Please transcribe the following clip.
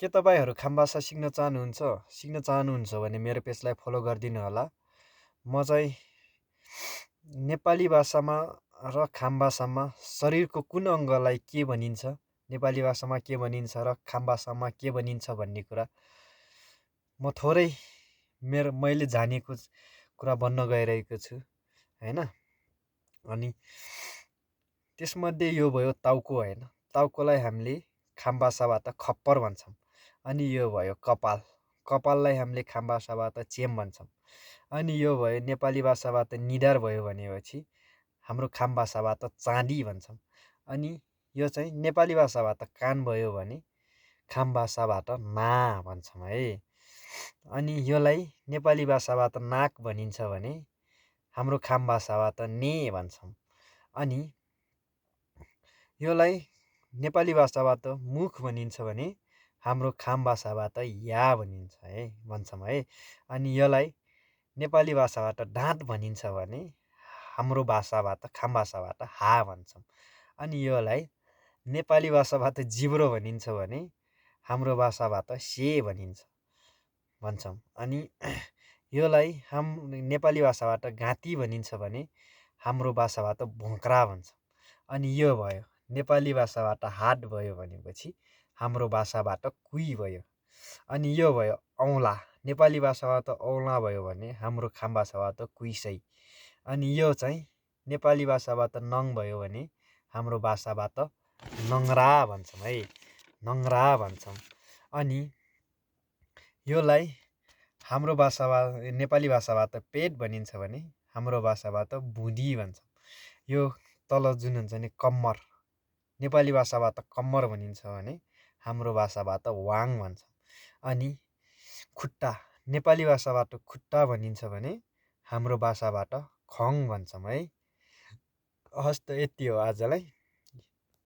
के तपाईँहरू खाम भाषा सिक्न चाहनुहुन्छ? सिक्न चाहनुहुन्छ भने मेरो पेजलाई फलो गरिदिनु होला। म चाहिँ नेपाली भाषामा र खाम भाषामा शरीरको कुन अङ्गलाई के भनिन्छ, नेपाली भाषामा के भनिन्छ र खाम भाषामा के भनिन्छ भन्ने कुरा म थोरै मैले जानेको कुरा भन्न गइरहेको छु होइन। अनि त्यसमध्ये यो भयो टाउको होइन। टाउकोलाई हामीले खाम भाषाबाट खप्पर भन्छौँ। अनि यो भयो कपाल। कपाललाई हामीले खाम भाषाबाट चेम भन्छौँ। अनि यो भयो नेपाली भाषाबाट निधार भयो भनेपछि हाम्रो खाम भाषाबाट चाँदी भन्छौँ। अनि यो चाहिँ नेपाली भाषाबाट कान भयो भने खाम भाषाबाट ना भन्छौँ है। अनि योलाई नेपाली भाषाबाट नाक भनिन्छ भने हाम्रो खाम भाषाबाट ने भन्छौँ। अनि योलाई नेपाली भाषाबाट मुख भनिन्छ भने हाम्रो खाम भाषाबाट या भन्छौँ है। अनि यसलाई नेपाली भाषाबाट दाँत भनिन्छ भने हाम्रो भाषाबाट खाम भाषाबाट हा भन्छौँ। अनि योलाई नेपाली भाषाबाट जिब्रो भनिन्छ भने हाम्रो भाषाबाट से भन्छौँ। अनि योलाई नेपाली भाषाबाट घाँटी भनिन्छ भने हाम्रो भाषाबाट भोक्रा भन्छौँ। अनि यो भयो नेपाली भाषाबाट हात भयो भनेपछि हाम्रो भाषाबाट कुई भयो। अनि यो भयो औँला। नेपाली भाषाबाट औँला भयो भने हाम्रो खाम भाषाबाट कुइसै। अनि यो चाहिँ नेपाली भाषाबाट नङ भयो भने हाम्रो भाषाबाट नङ्रा भन्छौँ है। नङ्रा भन्छौँ। अनि योलाई हाम्रो भाषाबाट नेपाली भाषाबाट पेट भनिन्छ भने हाम्रो भाषाबाट भुँडी भन्छौँ। यो तल जुन हुन्छ नि कम्मर, नेपाली भाषाबाट कम्मर भनिन्छ भने हाम्रो भाषाबाट वाङ भन्छौँ। अनि खुट्टा, नेपाली भाषाबाट खुट्टा भनिन्छ भने हाम्रो भाषाबाट खङ भन्छौँ है। हस् त यति हो आजलाई।